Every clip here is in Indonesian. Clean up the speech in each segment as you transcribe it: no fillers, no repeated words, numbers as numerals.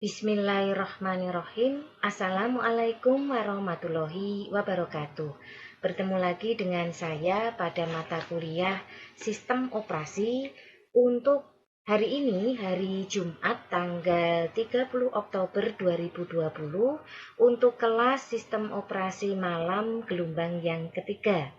Bismillahirrahmanirrahim. Assalamualaikum warahmatullahi wabarakatuh. Bertemu lagi dengan saya pada mata kuliah Sistem Operasi untuk hari ini, hari Jumat tanggal 30 Oktober 2020 untuk kelas Sistem Operasi Malam gelombang yang ketiga.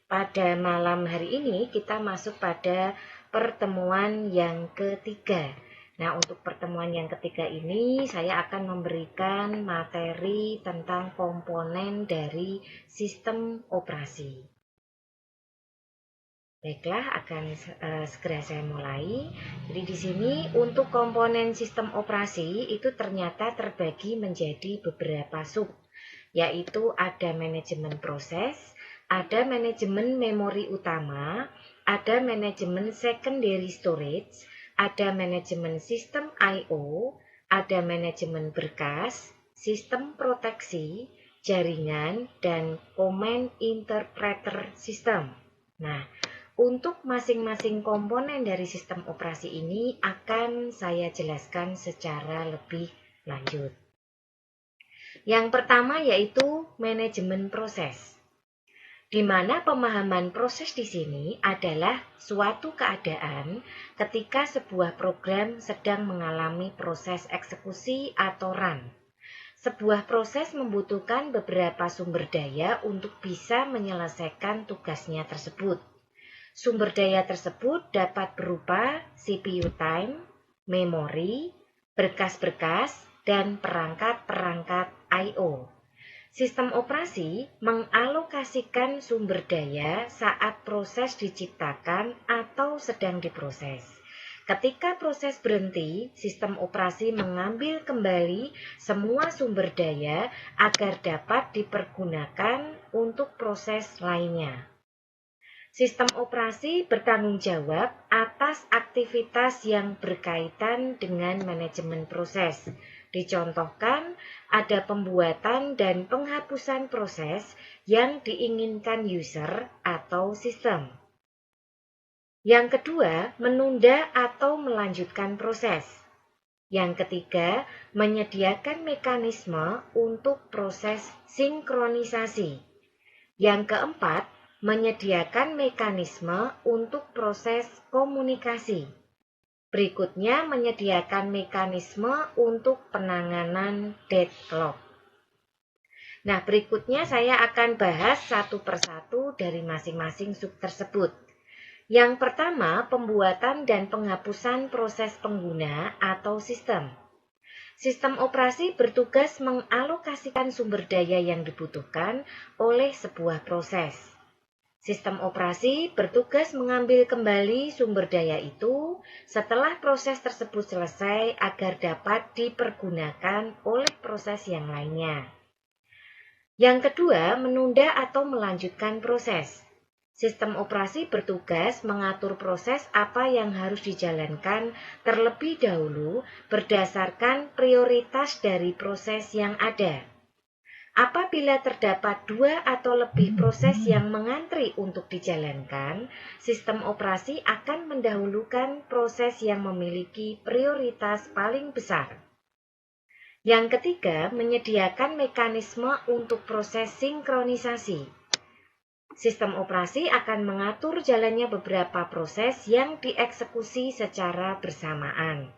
Pada malam hari ini kita masuk pada pertemuan yang ketiga. Nah, untuk pertemuan yang ketiga ini saya akan memberikan materi tentang komponen dari sistem operasi. Baiklah, akan segera saya mulai. Jadi di sini untuk komponen sistem operasi itu ternyata terbagi menjadi beberapa sub, yaitu ada manajemen proses, ada manajemen memori utama, ada manajemen secondary storage, ada manajemen sistem I/O, ada manajemen berkas, sistem proteksi, jaringan, dan command interpreter system. Nah, untuk masing-masing komponen dari sistem operasi ini akan saya jelaskan secara lebih lanjut. Yang pertama yaitu manajemen proses, di mana pemahaman proses di sini adalah suatu keadaan ketika sebuah program sedang mengalami proses eksekusi atau run. Sebuah proses membutuhkan beberapa sumber daya untuk bisa menyelesaikan tugasnya tersebut. Sumber daya tersebut dapat berupa CPU time, memori, berkas-berkas, dan perangkat-perangkat I/O. Sistem operasi mengalokasikan sumber daya saat proses diciptakan atau sedang diproses. Ketika proses berhenti, sistem operasi mengambil kembali semua sumber daya agar dapat dipergunakan untuk proses lainnya. Sistem operasi bertanggung jawab atas aktivitas yang berkaitan dengan manajemen proses. Dicontohkan, ada pembuatan dan penghapusan proses yang diinginkan user atau sistem. Yang kedua, menunda atau melanjutkan proses. Yang ketiga, menyediakan mekanisme untuk proses sinkronisasi. Yang keempat, menyediakan mekanisme untuk proses komunikasi. Berikutnya, menyediakan mekanisme untuk penanganan deadlock. Nah, berikutnya saya akan bahas satu persatu dari masing-masing sub tersebut. Yang pertama, pembuatan dan penghapusan proses pengguna atau sistem. Sistem operasi bertugas mengalokasikan sumber daya yang dibutuhkan oleh sebuah proses. Sistem operasi bertugas mengambil kembali sumber daya itu setelah proses tersebut selesai agar dapat dipergunakan oleh proses yang lainnya. Yang kedua, menunda atau melanjutkan proses. Sistem operasi bertugas mengatur proses apa yang harus dijalankan terlebih dahulu berdasarkan prioritas dari proses yang ada. Apabila terdapat dua atau lebih proses yang mengantri untuk dijalankan, sistem operasi akan mendahulukan proses yang memiliki prioritas paling besar. Yang ketiga, menyediakan mekanisme untuk proses sinkronisasi. Sistem operasi akan mengatur jalannya beberapa proses yang dieksekusi secara bersamaan.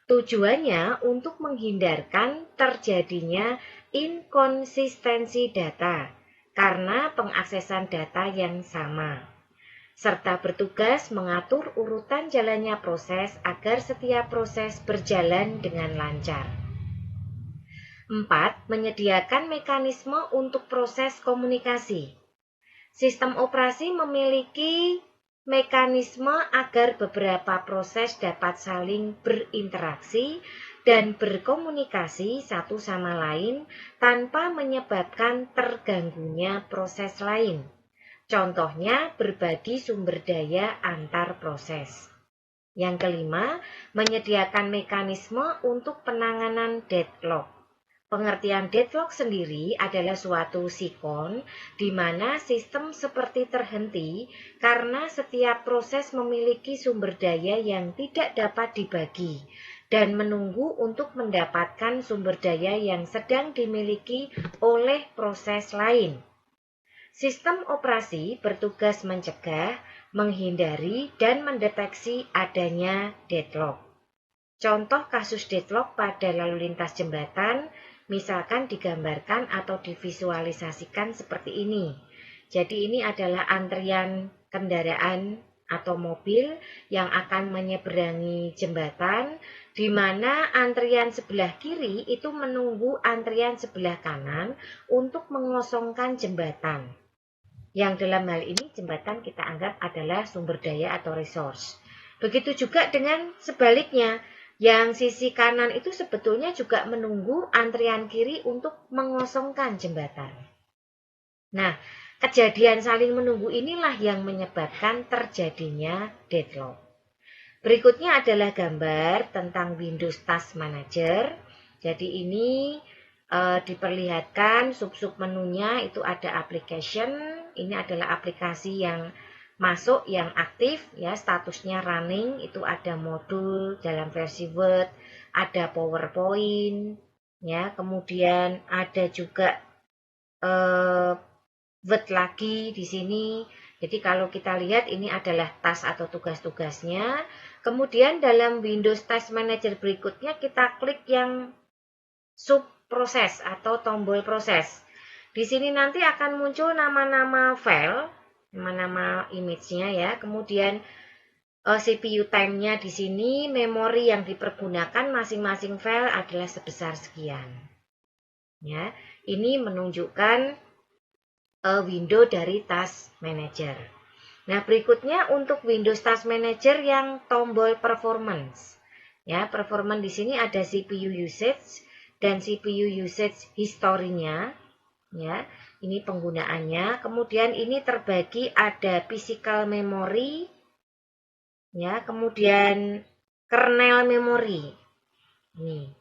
Tujuannya untuk menghindarkan terjadinya inkonsistensi data karena pengaksesan data yang sama, serta bertugas mengatur urutan jalannya proses agar setiap proses berjalan dengan lancar. 4. Menyediakan mekanisme untuk proses komunikasi. Sistem operasi memiliki mekanisme agar beberapa proses dapat saling berinteraksi dan berkomunikasi satu sama lain tanpa menyebabkan terganggunya proses lain. Contohnya, berbagi sumber daya antar proses. Yang kelima, menyediakan mekanisme untuk penanganan deadlock. Pengertian deadlock sendiri adalah suatu sikon di mana sistem seperti terhenti karena setiap proses memiliki sumber daya yang tidak dapat dibagi dan menunggu untuk mendapatkan sumber daya yang sedang dimiliki oleh proses lain. Sistem operasi bertugas mencegah, menghindari, dan mendeteksi adanya deadlock. Contoh kasus deadlock pada lalu lintas jembatan misalkan digambarkan atau divisualisasikan seperti ini. Jadi ini adalah antrian kendaraan atau mobil yang akan menyeberangi jembatan, di mana antrian sebelah kiri itu menunggu antrian sebelah kanan untuk mengosongkan jembatan. Yang dalam hal ini jembatan kita anggap adalah sumber daya atau resource. Begitu juga dengan sebaliknya, yang sisi kanan itu sebetulnya juga menunggu antrian kiri untuk mengosongkan jembatan. Nah, kejadian saling menunggu inilah yang menyebabkan terjadinya deadlock. Berikutnya adalah gambar tentang Windows Task Manager. Jadi ini diperlihatkan sub-sub menunya itu ada application. Ini adalah aplikasi yang masuk yang aktif ya, statusnya running, itu ada modul dalam versi Word, ada PowerPoint ya, kemudian ada juga Word lagi di sini. Jadi kalau kita lihat ini adalah task atau tugas-tugasnya. Kemudian dalam Windows Task Manager berikutnya kita klik yang sub proses atau tombol proses. Di sini nanti akan muncul nama-nama file, nama-nama image-nya ya. Kemudian CPU time-nya di sini, memori yang dipergunakan masing-masing file adalah sebesar sekian. Ya, ini menunjukkan window dari Task Manager. Nah, berikutnya untuk Windows Task Manager yang tombol performance. Ya, performance di sini ada CPU usage dan CPU usage historinya. Ya, ini penggunaannya. Kemudian ini terbagi ada physical memory, ya, kemudian kernel memory. Ini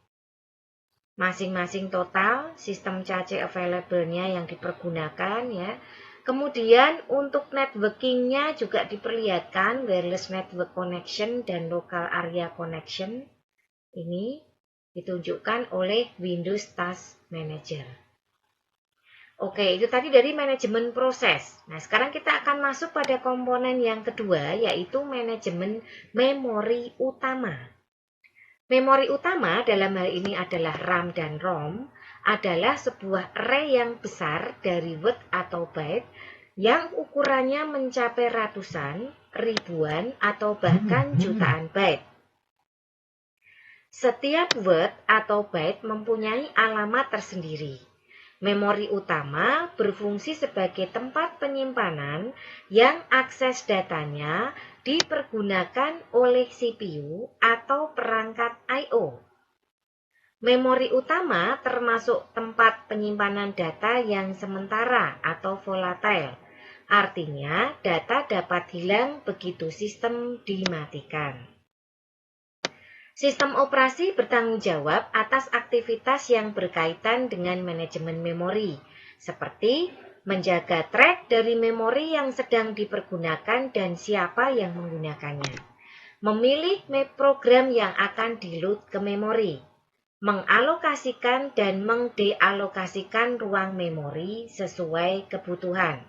masing-masing total sistem cache available-nya yang dipergunakan ya. Kemudian untuk networking-nya juga diperlihatkan wireless network connection dan local area connection. Ini ditunjukkan oleh Windows Task Manager. Oke, itu tadi dari manajemen proses. Nah, sekarang kita akan masuk pada komponen yang kedua, yaitu manajemen memori utama. Memori utama dalam hal ini adalah RAM dan ROM, adalah sebuah array yang besar dari word atau byte yang ukurannya mencapai ratusan, ribuan, atau bahkan jutaan byte. Setiap word atau byte mempunyai alamat tersendiri. Memori utama berfungsi sebagai tempat penyimpanan yang akses datanya dipergunakan oleh CPU atau perangkat I/O. Memori utama termasuk tempat penyimpanan data yang sementara atau volatile. Artinya, data dapat hilang begitu sistem dimatikan. Sistem operasi bertanggung jawab atas aktivitas yang berkaitan dengan manajemen memori, seperti menjaga track dari memori yang sedang dipergunakan dan siapa yang menggunakannya, memilih program yang akan di-load ke memori, mengalokasikan dan mengdealokasikan ruang memori sesuai kebutuhan.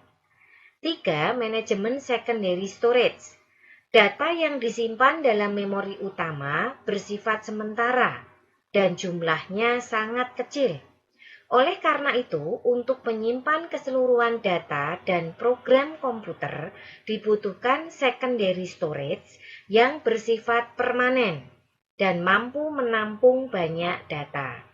3. Manajemen secondary storage. Data yang disimpan dalam memori utama bersifat sementara dan jumlahnya sangat kecil. Oleh karena itu, untuk menyimpan keseluruhan data dan program komputer dibutuhkan secondary storage yang bersifat permanen dan mampu menampung banyak data.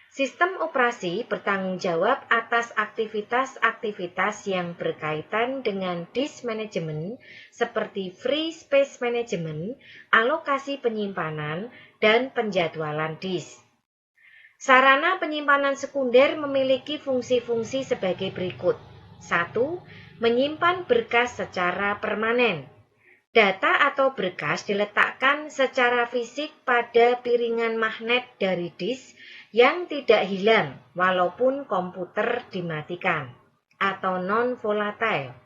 Sistem operasi bertanggung jawab atas aktivitas-aktivitas yang berkaitan dengan disk management seperti free space management, alokasi penyimpanan, dan penjadwalan disk. Sarana penyimpanan sekunder memiliki fungsi-fungsi sebagai berikut. 1. Menyimpan berkas secara permanen. Data atau berkas diletakkan secara fisik pada piringan magnet dari disk yang tidak hilang walaupun komputer dimatikan atau non-volatile.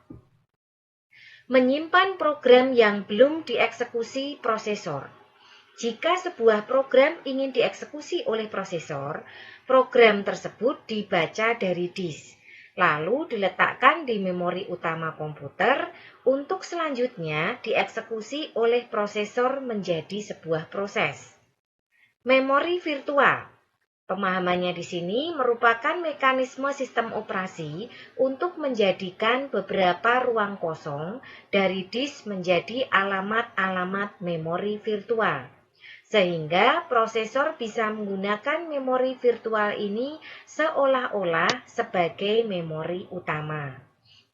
Menyimpan program yang belum dieksekusi prosesor. Jika sebuah program ingin dieksekusi oleh prosesor, program tersebut dibaca dari disk, lalu diletakkan di memori utama komputer untuk selanjutnya dieksekusi oleh prosesor menjadi sebuah proses. Memori virtual. Pemahamannya di sini merupakan mekanisme sistem operasi untuk menjadikan beberapa ruang kosong dari disk menjadi alamat-alamat memori virtual. Sehingga prosesor bisa menggunakan memori virtual ini seolah-olah sebagai memori utama.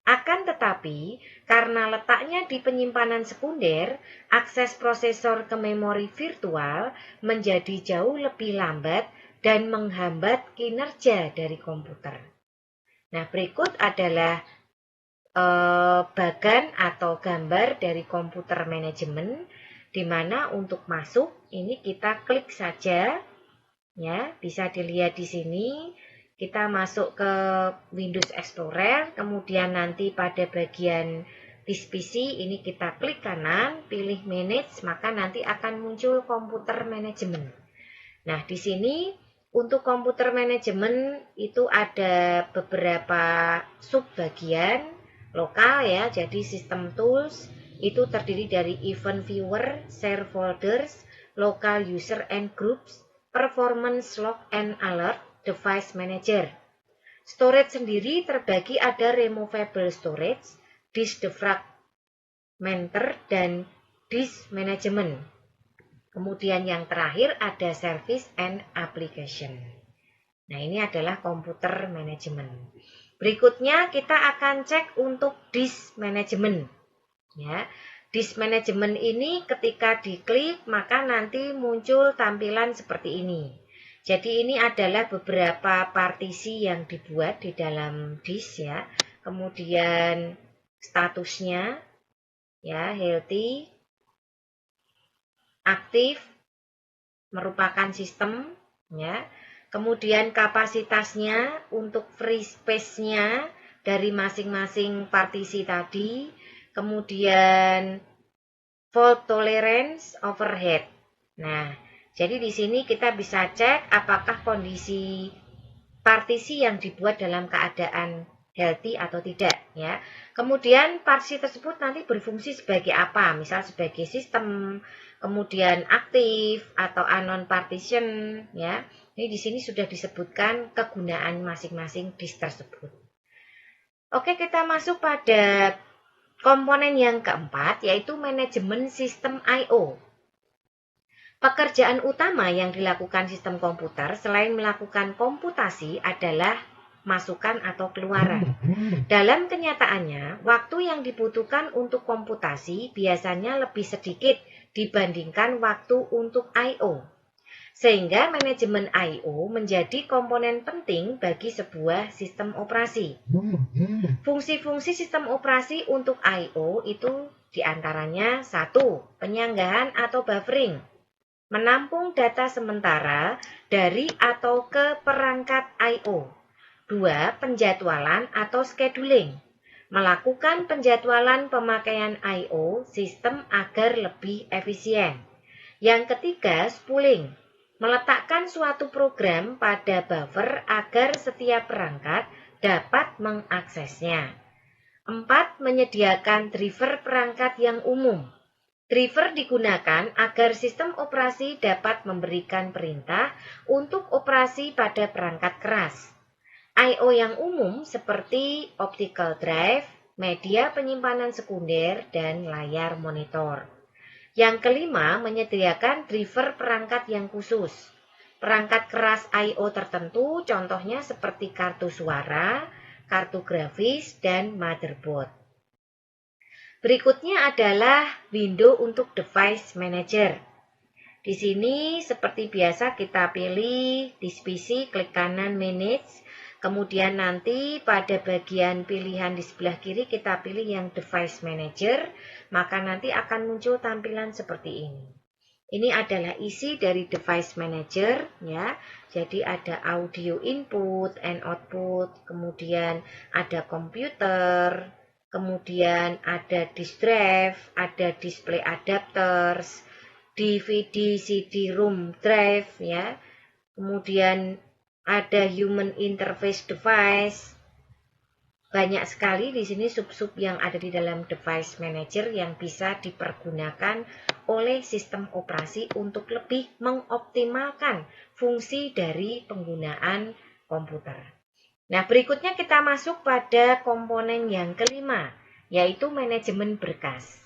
Akan tetapi, karena letaknya di penyimpanan sekunder, akses prosesor ke memori virtual menjadi jauh lebih lambat dan menghambat kinerja dari komputer. Nah, berikut adalah bagan atau gambar dari komputer manajemen, di mana untuk masuk ini kita klik saja, ya bisa dilihat di sini. Kita masuk ke Windows Explorer, kemudian nanti pada bagian disk PC ini kita klik kanan, pilih Manage, maka nanti akan muncul komputer manajemen. Nah, di sini untuk komputer manajemen itu ada beberapa sub bagian lokal ya. Jadi sistem tools itu terdiri dari event viewer, share folders, local user and groups, performance log and alert, device manager. Storage sendiri terbagi ada removable storage, disk defragmenter, dan disk management. Kemudian yang terakhir ada service and application. Nah, ini adalah komputer manajemen. Berikutnya kita akan cek untuk disk management. Ya, disk management ini ketika diklik maka nanti muncul tampilan seperti ini. Jadi ini adalah beberapa partisi yang dibuat di dalam disk ya. Kemudian statusnya ya, healthy, aktif, merupakan sistem ya. Kemudian kapasitasnya untuk free space-nya dari masing-masing partisi tadi. Kemudian fault tolerance, overhead. Nah, jadi di sini kita bisa cek apakah kondisi partisi yang dibuat dalam keadaan healthy atau tidak ya. Kemudian partisi tersebut nanti berfungsi sebagai apa? Misal sebagai sistem, kemudian aktif atau unknown partition ya. Ini di sini sudah disebutkan kegunaan masing-masing disk tersebut. Oke, kita masuk pada komponen yang keempat, yaitu manajemen sistem I/O. Pekerjaan utama yang dilakukan sistem komputer selain melakukan komputasi adalah masukan atau keluaran. Dalam kenyataannya, waktu yang dibutuhkan untuk komputasi biasanya lebih sedikit dibandingkan waktu untuk I/O. Sehingga manajemen I/O menjadi komponen penting bagi sebuah sistem operasi. Fungsi-fungsi sistem operasi untuk I/O itu diantaranya 1. Penyanggahan atau buffering, menampung data sementara dari atau ke perangkat I/O. 2. Penjadwalan atau scheduling, melakukan penjadwalan pemakaian I/O sistem agar lebih efisien. Yang ketiga, spooling, meletakkan suatu program pada buffer agar setiap perangkat dapat mengaksesnya. 4. Menyediakan driver perangkat yang umum. Driver digunakan agar sistem operasi dapat memberikan perintah untuk operasi pada perangkat keras. I/O yang umum seperti optical drive, media penyimpanan sekunder, dan layar monitor. Yang kelima, menyediakan driver perangkat yang khusus. Perangkat keras I/O tertentu contohnya seperti kartu suara, kartu grafis, dan motherboard. Berikutnya adalah window untuk device manager. Di sini seperti biasa kita pilih disk PC, klik kanan manage, kemudian nanti pada bagian pilihan di sebelah kiri kita pilih yang device manager, maka nanti akan muncul tampilan seperti ini. Ini adalah isi dari device manager ya. Jadi ada audio input and output, kemudian ada komputer, kemudian ada disk drive, ada display adapters, DVD, CD-ROM drive ya. Kemudian ada human interface device. Banyak sekali di sini sub-sub yang ada di dalam device manager yang bisa dipergunakan oleh sistem operasi untuk lebih mengoptimalkan fungsi dari penggunaan komputer. Nah, berikutnya kita masuk pada komponen yang kelima, yaitu manajemen berkas.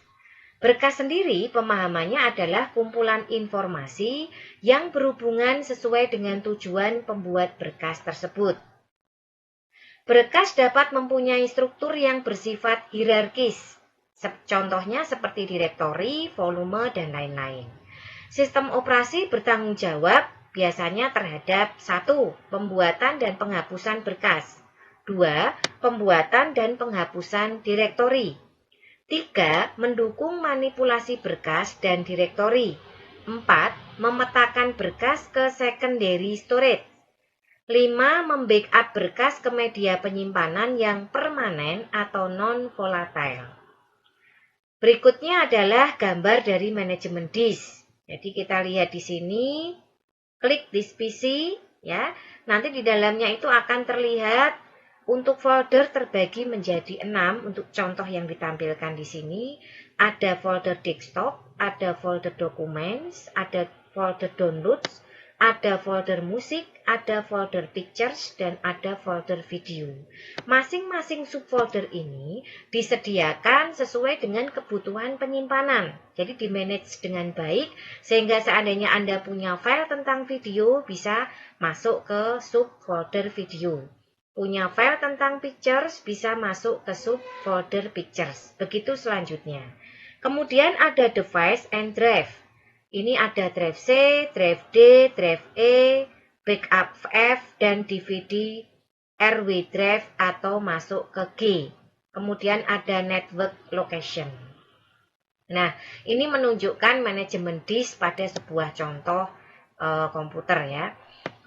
Berkas sendiri pemahamannya adalah kumpulan informasi yang berhubungan sesuai dengan tujuan pembuat berkas tersebut. Berkas dapat mempunyai struktur yang bersifat hierarkis, contohnya seperti direktori, volume, dan lain-lain. Sistem operasi bertanggung jawab biasanya terhadap 1. Pembuatan dan penghapusan berkas, 2. Pembuatan dan penghapusan direktori, 3. Mendukung manipulasi berkas dan direktori, 4. Memetakan berkas ke secondary storage, 5. Membackup berkas ke media penyimpanan yang permanen atau non-volatile. Berikutnya adalah gambar dari manajemen disk. Jadi kita lihat di sini, klik disk PC, ya. Nanti di dalamnya itu akan terlihat untuk folder terbagi menjadi 6 untuk contoh yang ditampilkan di sini. Ada folder desktop, ada folder documents, ada folder downloads, ada folder musik, ada folder pictures, dan ada folder video. Masing-masing subfolder ini disediakan sesuai dengan kebutuhan penyimpanan. Jadi di-manage dengan baik, sehingga seandainya Anda punya file tentang video, bisa masuk ke subfolder video. Punya file tentang pictures, bisa masuk ke subfolder pictures. Begitu selanjutnya. Kemudian ada device and drive. Ini ada drive C, drive D, drive E, backup F, dan DVD RW drive atau masuk ke G. Kemudian ada network location. Nah, ini menunjukkan manajemen disk pada sebuah contoh komputer ya.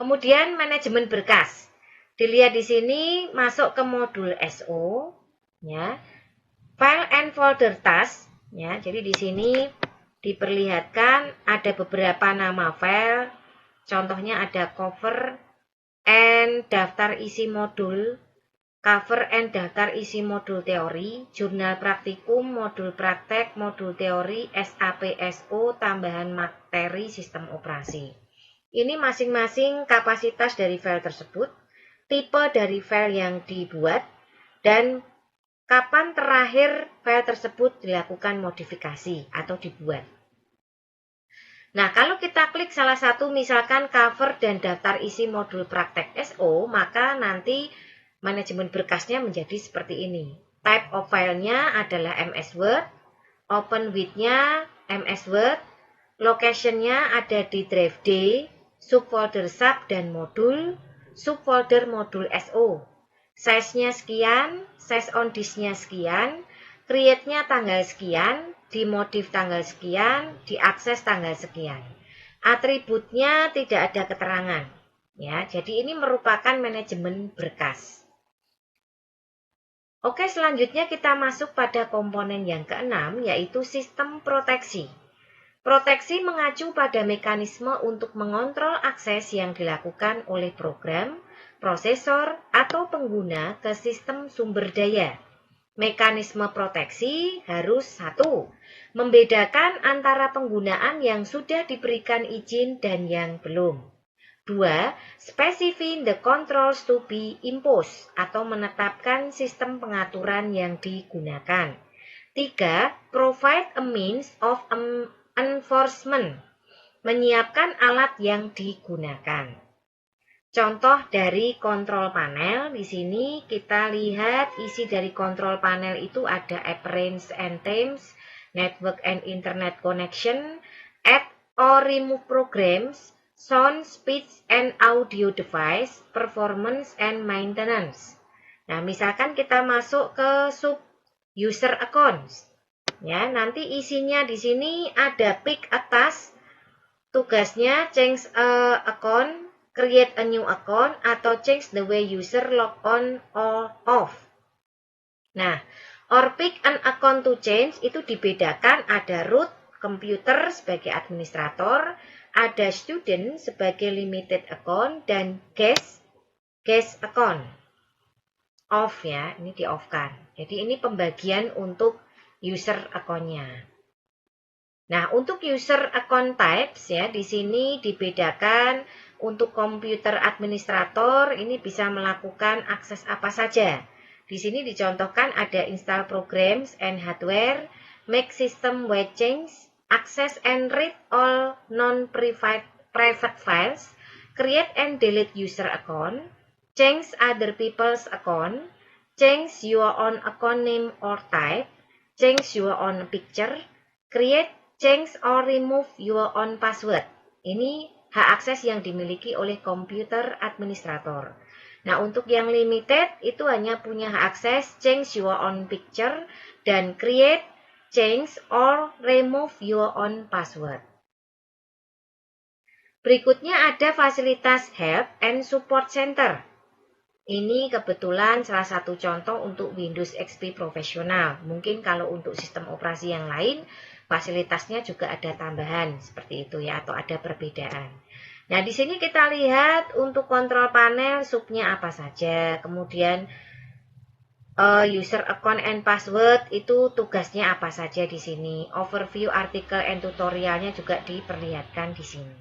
Kemudian manajemen berkas. Dilihat di sini masuk ke modul SO ya. File and folder task ya. Jadi di sini diperlihatkan ada beberapa nama file, contohnya ada cover and daftar isi modul, cover and daftar isi modul teori, jurnal praktikum, modul praktek, modul teori, SAPSO, tambahan materi sistem operasi. Ini masing-masing kapasitas dari file tersebut, tipe dari file yang dibuat, dan kapan terakhir file tersebut dilakukan modifikasi atau dibuat. Nah, kalau kita klik salah satu misalkan cover dan daftar isi modul praktek SO, maka nanti manajemen berkasnya menjadi seperti ini. Type of filenya adalah MS Word, open with-nya MS Word, location-nya ada di drive D, subfolder sub dan modul, subfolder modul SO. Size-nya sekian, size on disk-nya sekian, create-nya tanggal sekian, dimodif tanggal sekian, diakses tanggal sekian. Atributnya tidak ada keterangan. Ya, jadi ini merupakan manajemen berkas. Oke, selanjutnya kita masuk pada komponen yang keenam, yaitu sistem proteksi. Proteksi mengacu pada mekanisme untuk mengontrol akses yang dilakukan oleh program, prosesor, atau pengguna ke sistem sumber daya. Mekanisme proteksi harus 1. Membedakan antara penggunaan yang sudah diberikan izin dan yang belum. 2. Specify the controls to be imposed atau menetapkan sistem pengaturan yang digunakan. 3. Provide a means of enforcement. Menyiapkan alat yang digunakan. Contoh dari kontrol panel, di sini kita lihat isi dari kontrol panel itu ada appearance and themes, network and internet connection, add or remove programs, sound, speech and audio device, performance and maintenance. Nah, misalkan kita masuk ke sub user accounts. Ya, nanti isinya di sini ada pick a task, tugasnya change account, create a new account, atau change the way user log on or off. Nah, or pick an account to change itu dibedakan ada root, computer sebagai administrator, ada student sebagai limited account, dan guest account. Off ya, ini di off kan. Jadi ini pembagian untuk user account-nya. Nah, untuk user account types ya, di sini dibedakan untuk komputer administrator ini bisa melakukan akses apa saja. Di sini dicontohkan ada install programs and hardware, make system wide change, access and read all non-private files, create and delete user account, change other people's account, change your own account name or type, change your own picture, create, change or remove your own password. Ini hak akses yang dimiliki oleh komputer administrator. Nah, untuk yang limited itu hanya punya hak akses change your own picture dan create, change or remove your own password. Berikutnya ada fasilitas help and support center. Ini kebetulan salah satu contoh untuk Windows XP profesional. Mungkin kalau untuk sistem operasi yang lain, fasilitasnya juga ada tambahan seperti itu ya, atau ada perbedaan. Nah, di sini kita lihat untuk kontrol panel subnya apa saja. Kemudian user account and password itu tugasnya apa saja di sini. Overview artikel and tutorialnya juga diperlihatkan di sini.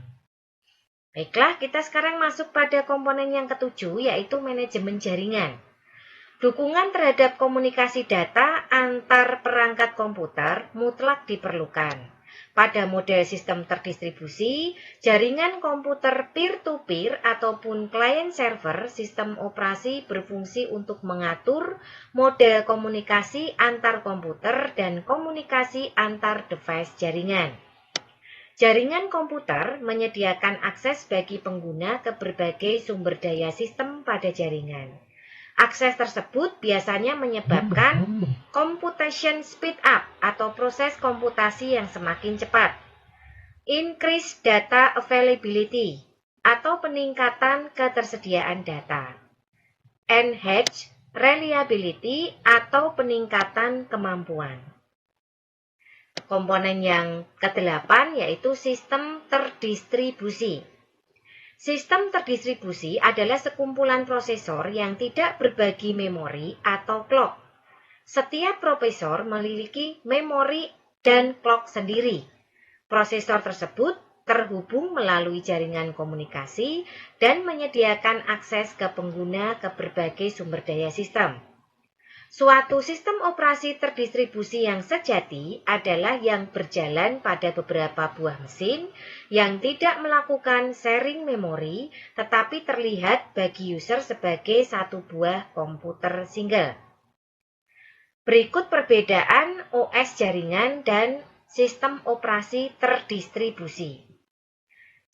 Baiklah, kita sekarang masuk pada komponen yang ketujuh, yaitu manajemen jaringan. Dukungan terhadap komunikasi data antar perangkat komputer mutlak diperlukan. Pada model sistem terdistribusi, jaringan komputer peer-to-peer ataupun client-server sistem operasi berfungsi untuk mengatur model komunikasi antar komputer dan komunikasi antar device jaringan. Jaringan komputer menyediakan akses bagi pengguna ke berbagai sumber daya sistem pada jaringan. Akses tersebut biasanya menyebabkan computation speed up atau proses komputasi yang semakin cepat, increase data availability atau peningkatan ketersediaan data, enhance reliability atau peningkatan kemampuan. Komponen yang ke-8 yaitu sistem terdistribusi. Sistem terdistribusi adalah sekumpulan prosesor yang tidak berbagi memori atau clock. Setiap prosesor memiliki memori dan clock sendiri. Prosesor tersebut terhubung melalui jaringan komunikasi dan menyediakan akses ke pengguna ke berbagai sumber daya sistem. Suatu sistem operasi terdistribusi yang sejati adalah yang berjalan pada beberapa buah mesin yang tidak melakukan sharing memori, tetapi terlihat bagi user sebagai satu buah komputer single. Berikut perbedaan OS jaringan dan sistem operasi terdistribusi.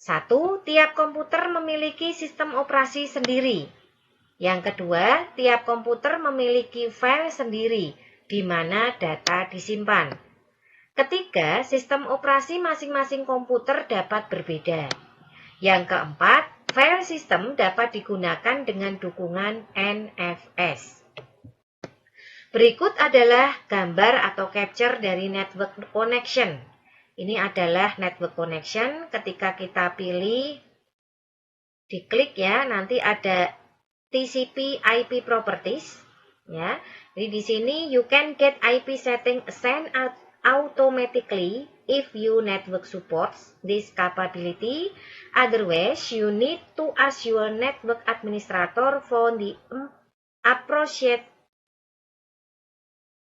1. Tiap komputer memiliki sistem operasi sendiri. Yang kedua, tiap komputer memiliki file sendiri di mana data disimpan. Ketiga, sistem operasi masing-masing komputer dapat berbeda. Yang keempat, file system dapat digunakan dengan dukungan NFS. Berikut adalah gambar atau capture dari network connection. Ini adalah network connection. Ketika kita pilih, diklik ya, nanti ada TCP IP properties ya. Jadi di sini you can get IP setting assigned automatically if your network supports this capability. Otherwise, you need to ask your network administrator for the appropriate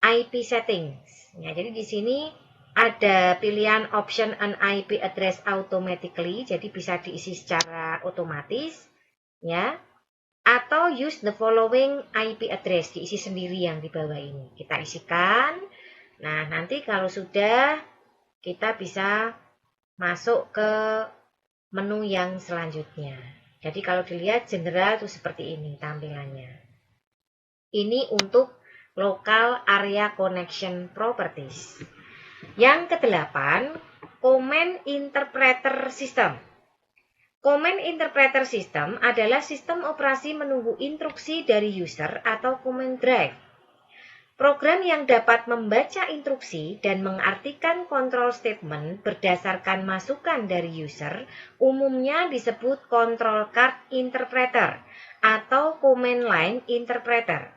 IP settings. Ya, jadi di sini ada pilihan option an IP address automatically, jadi bisa diisi secara otomatis ya. Atau use the following IP address, diisi sendiri yang di bawah ini. Kita isikan. Nah, nanti kalau sudah, kita bisa masuk ke menu yang selanjutnya. Jadi kalau dilihat general itu seperti ini tampilannya. Ini untuk local area connection properties. Yang ke-8, command interpreter system. Command Interpreter System adalah sistem operasi menunggu instruksi dari user atau command drive. Program yang dapat membaca instruksi dan mengartikan control statement berdasarkan masukan dari user umumnya disebut control card interpreter atau command line interpreter.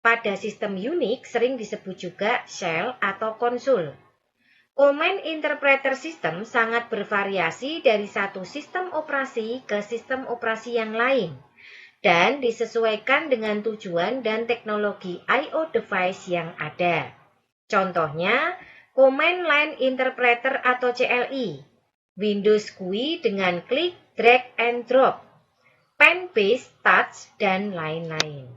Pada sistem Unix sering disebut juga shell atau konsul. Command interpreter system sangat bervariasi dari satu sistem operasi ke sistem operasi yang lain dan disesuaikan dengan tujuan dan teknologi I/O device yang ada. Contohnya, Command Line Interpreter atau CLI, Windows GUI dengan klik, drag and drop, pen paste, touch, dan lain-lain.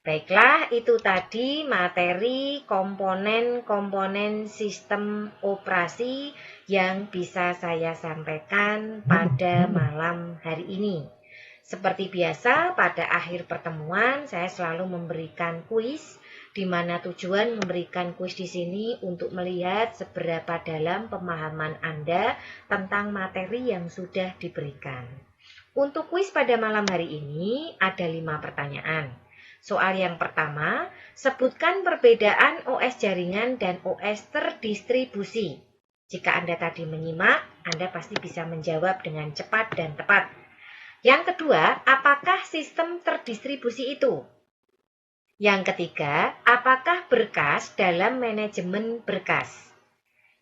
Baiklah, itu tadi materi komponen-komponen sistem operasi yang bisa saya sampaikan pada malam hari ini. Seperti biasa, pada akhir pertemuan saya selalu memberikan kuis, di mana tujuan memberikan kuis di sini untuk melihat seberapa dalam pemahaman Anda tentang materi yang sudah diberikan. Untuk kuis pada malam hari ini ada 5 pertanyaan. Soal yang pertama, sebutkan perbedaan OS jaringan dan OS terdistribusi. Jika Anda tadi menyimak, Anda pasti bisa menjawab dengan cepat dan tepat. Yang kedua, apakah sistem terdistribusi itu? Yang ketiga, apakah berkas dalam manajemen berkas?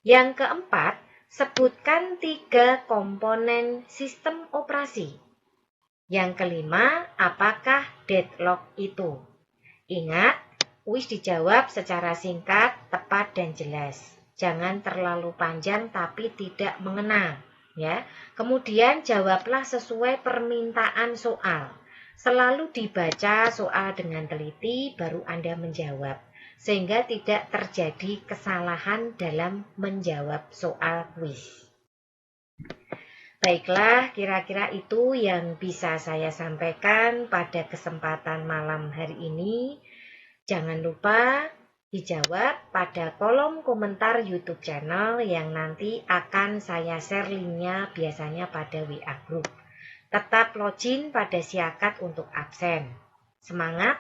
Yang keempat, sebutkan 3 komponen sistem operasi. Yang kelima, apakah deadlock itu? Ingat, kuis dijawab secara singkat, tepat, dan jelas. Jangan terlalu panjang tapi tidak mengena. Ya, kemudian jawablah sesuai permintaan soal. Selalu dibaca soal dengan teliti baru Anda menjawab, sehingga tidak terjadi kesalahan dalam menjawab soal kuis. Baiklah, kira-kira itu yang bisa saya sampaikan pada kesempatan malam hari ini. Jangan lupa dijawab pada kolom komentar YouTube channel yang nanti akan saya share linknya biasanya pada WA Group. Tetap login pada Siakat untuk absen. Semangat,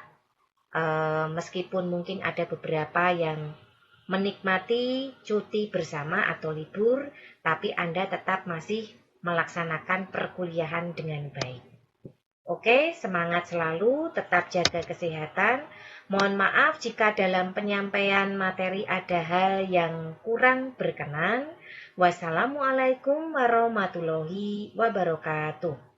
meskipun mungkin ada beberapa yang menikmati cuti bersama atau libur, tapi Anda tetap masih melaksanakan perkuliahan dengan baik. Oke, semangat selalu, tetap jaga kesehatan. Mohon maaf jika dalam penyampaian materi ada hal yang kurang berkenan. Wassalamualaikum warahmatullahi wabarakatuh.